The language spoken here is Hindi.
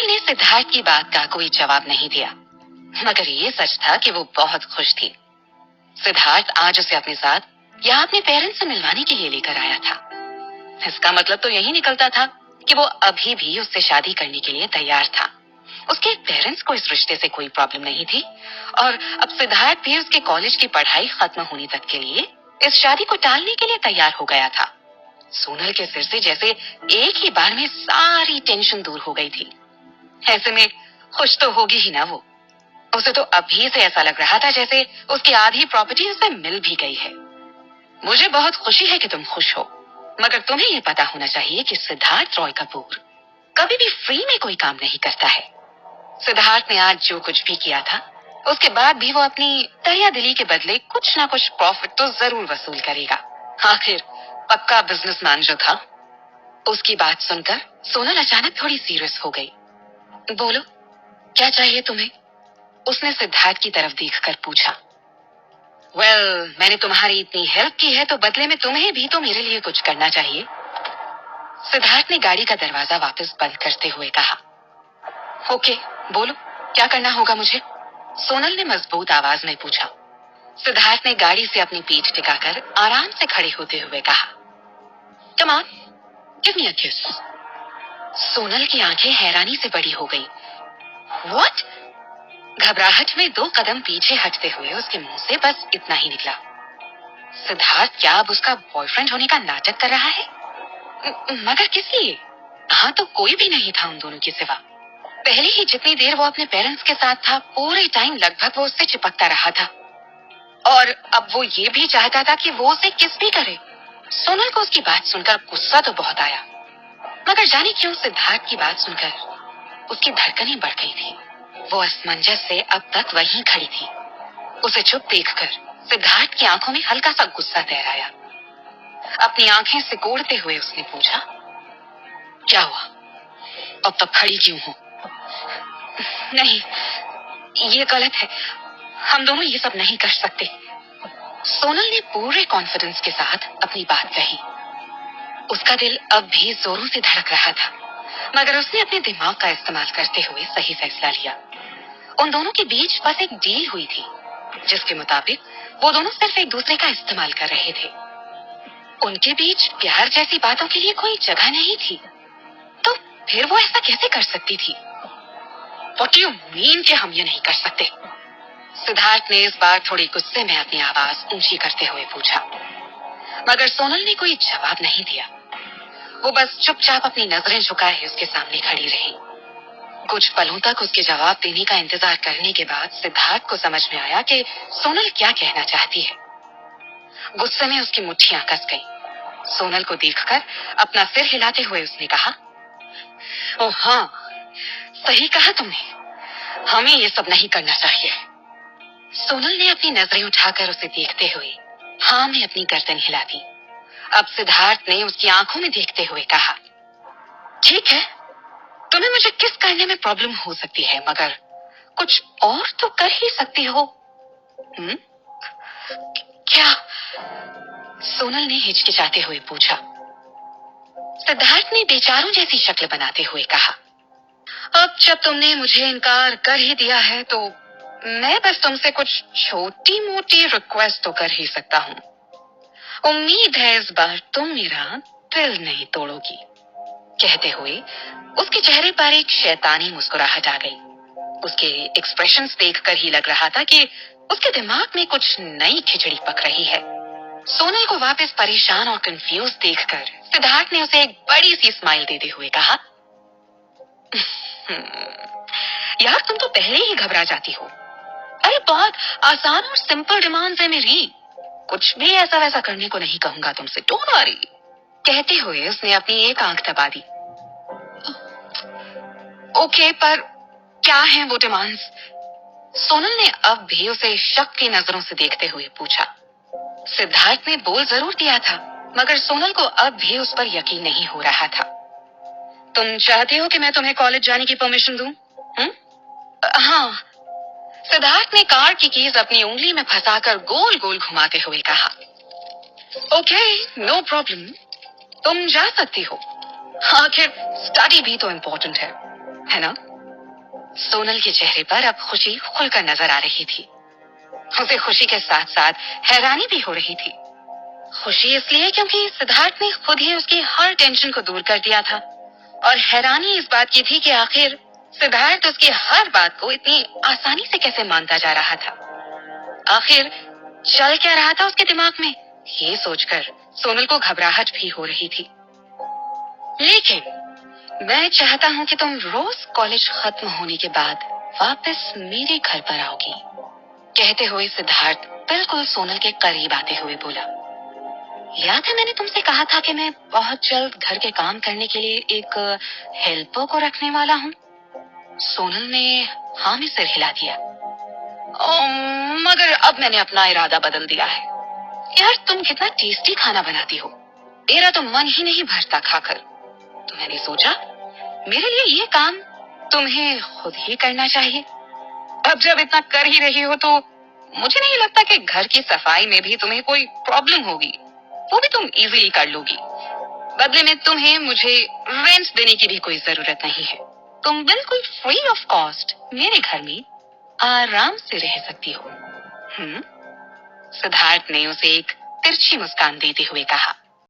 सोनल ने सिद्धार्थ की बात का कोई जवाब नहीं दिया, मगर ये सच था कि वो बहुत खुश थी। सिद्धार्थ आज उसे अपने साथ यहाँ अपने पेरेंट्स से मिलवाने के लिए लेकर आया था। इसका मतलब तो यही निकलता था कि वो अभी भी उससे शादी करने के लिए तैयार था। उसके पेरेंट्स को इस रिश्ते से कोई प्रॉब्लम नहीं थी और अब सिद्धार्थ भी उसके कॉलेज की पढ़ाई खत्म होने तक के लिए इस शादी को टालने के लिए तैयार हो गया था। सोनल के सिर से जैसे एक ही बार में सारी टेंशन दूर हो गई थी। ऐसे में खुश तो होगी ही ना वो। उसे तो अभी से ऐसा लग रहा था जैसे उसकी आधी प्रॉपर्टी उसे मिल भी गई है। मुझे बहुत खुशी है कि तुम खुश हो, मगर तुम्हें ये पता होना चाहिए कि सिद्धार्थ रॉय कपूर कभी भी फ्री में कोई काम नहीं करता है। सिद्धार्थ ने आज जो कुछ भी किया था, उसके बाद भी वो अपनी दरिया दिली के बदले कुछ ना कुछ प्रॉफिट तो जरूर वसूल करेगा। आखिर पक्का बिजनेसमैन जो था। उसकी बात सुनकर सोनल अचानक थोड़ी सीरियस हो गई। बोलो, क्या चाहिए तुम्हें? उसने सिद्धार्थ की तरफ देखकर पूछा। मैंने तुम्हारी इतनी हेल्प की है तो बदले में तुम्हें भी तो मेरे लिए कुछ करना चाहिए। सिद्धार्थ ने गाड़ी का दरवाजा वापस बंद करते हुए कहा। ओके, बोलो, क्या करना होगा मुझे? सोनल ने मजबूत आवाज में पूछा। सिद्धार्थ ने गाड़ी से अपनी पीठ टिकाकर आराम से खड़े होते हुए कहा, कम ऑन, गिव मी अ किस। सोनल की आंखें हैरानी से बड़ी हो गई। व्हाट? घबराहट में 2 कदम पीछे हटते हुए उसके मुंह से बस इतना ही निकला। सिद्धार्थ क्या अब उसका बॉयफ्रेंड होने का नाटक कर रहा है? मगर किस लिए? हाँ, तो कोई भी नहीं था उन दोनों के सिवा। पहले ही जितनी देर वो अपने पेरेंट्स के साथ था, पूरे टाइम लगभग वो उससे चिपकता रहा था और अब वो ये भी चाहता था कि वो उसे किस भी करे। सोनल को उसकी बात सुनकर गुस्सा तो बहुत आया, मगर जाने क्यों सिद्धार्थ की बात सुनकर उसकी धड़कनें बढ़ गई थी। वो असमंजस से अब तक वहीं खड़ी थी। उसे चुप देखकर सिद्धार्थ की आंखों में हल्का सा गुस्सा तैर आया। अपनी आंखें सिकोड़ते हुए उसने पूछा, क्या हुआ? अब तक खड़ी क्यों हो? नहीं, ये गलत है, हम दोनों ये सब नहीं कर सकते। सोनल ने पूरे कॉन्फिडेंस के साथ अपनी बात कही। उसका दिल अब भी जोरों से धड़क रहा था, मगर उसने अपने दिमाग का इस्तेमाल करते हुए सही फैसला लिया। उन दोनों के बीच बस एक डील हुई थी, जिसके मुताबिक वो दोनों सिर्फ एक दूसरे का इस्तेमाल कर रहे थे। उनके बीच प्यार जैसी बातों के लिए कोई जगह नहीं थी, तो फिर वो ऐसा कैसे कर सकती थी? What do you mean कि हम ये नहीं कर सकते? सिद्धार्थ ने इस बार थोड़ी गुस्से में अपनी आवाज ऊंची करते हुए पूछा, मगर सोनल ने कोई जवाब नहीं दिया। वो बस चुपचाप अपनी नजरें झुकाए उसके सामने खड़ी रही। कुछ पलों तक उसके जवाब देने का इंतजार करने के बाद सिद्धार्थ को समझ में आया कि सोनल क्या कहना चाहती है। गुस्से में उसकी मुट्ठियां कस गईं। सोनल को देखकर अपना सिर हिलाते हुए उसने कहा, ओह हाँ, सही कहा तुमने, हमें ये सब नहीं करना चाहिए। सोनल ने अपनी नजरें उठाकर उसे देखते हुए हाँ में अपनी गर्दन हिला दी। अब सिद्धार्थ ने उसकी आंखों में देखते हुए कहा, ठीक है, तुम्हें मुझे किस करने में प्रॉब्लम हो सकती है, मगर कुछ और तो कर ही सकती हो। क्या? सोनल ने हिचकिचाते हुए पूछा। सिद्धार्थ ने बेचारों जैसी शक्ल बनाते हुए कहा, अब जब तुमने मुझे इनकार कर ही दिया है तो मैं बस तुमसे कुछ छोटी मोटी रिक्वेस्ट तो कर ही सकता हूँ। उम्मीद है इस बार तुम मेरा दिल नहीं तोड़ोगी। कहते हुए उसके चेहरे पर एक शैतानी मुस्कुराहट आ गई। उसके एक्सप्रेशंस देखकर ही लग रहा था कि उसके दिमाग में कुछ नई खिचड़ी पक रही है। सोनल को वापस परेशान और कंफ्यूज देखकर सिद्धार्थ ने उसे एक बड़ी सी स्माइल देते हुए कहा, यार तुम तो पहले ही घबरा जाती हो। अरे बहुत आसान और सिंपल डिमांड्स है मेरी, कुछ भी ऐसा वैसा करने को नहीं कहूंगा तुमसे, डोंट वरी। कहते हुए उसने अपनी एक आंख दबा दी। ओके, पर क्या हैं वो डिमांड्स? सोनल ने अब भी उसे शक की नजरों से देखते हुए पूछा। सिद्धार्थ ने बोल जरूर दिया था, मगर सोनल को अब भी उस पर यकीन नहीं हो रहा था। तुम चाहती हो कि मैं तुम्हें कॉलेज जाने की परमिशन दूं? हाँ। सिद्धार्थ ने कार की कीज अपनी उंगली में फंसाकर गोल गोल घुमाते हुए कहा, ओके, नो प्रॉब्लम, तुम जा सकती हो। आखिर स्टडी भी तो इम्पोर्टेंट है ना? सोनल के चेहरे पर अब खुशी खुलकर नजर आ रही थी। उसे खुशी के साथ साथ हैरानी भी हो रही थी। खुशी इसलिए क्योंकि सिद्धार्थ ने खुद ही उसकी हर टेंशन को दूर कर दिया था, और हैरानी इस बात की थी कि आखिर सिद्धार्थ उसकी हर बात को इतनी आसानी से कैसे मानता जा रहा था। आखिर चल क्या रहा था उसके दिमाग में, ये सोचकर सोनल को घबराहट भी हो रही थी। लेकिन मैं चाहता हूँ कि तुम रोज कॉलेज खत्म होने के बाद वापस मेरे घर पर आओगी, कहते हुए सिद्धार्थ बिल्कुल सोनल के करीब आते हुए बोला। याद है मैंने तुमसे कहा था कि मैं बहुत जल्द घर के काम करने के लिए एक हेल्पर को रखने वाला हूँ। सोनल ने हाँ में सिर हिला दिया। मगर अब मैंने अपना इरादा बदल दिया है। यार तुम कितना टेस्टी खाना बनाती हो, मेरा तो मन ही नहीं भरता खाकर। तो मैंने सोचा मेरे लिए ये काम तुम्हें खुद ही करना चाहिए। अब जब इतना कर ही रही हो तो मुझे नहीं लगता कि घर की सफाई में भी तुम्हें कोई प्रॉब्लम होगी, वो भी तुम इजीली कर लोगी। बदले में तुम्हें मुझे रेंट देने की भी कोई जरूरत नहीं है। तुम बिल्कुल फ्री ऑफ कॉस्ट मेरे घर में आराम से रह सकती हो। सिद्धार्थ ने उसे एक तिरछी मुस्कान देते हुए कहा।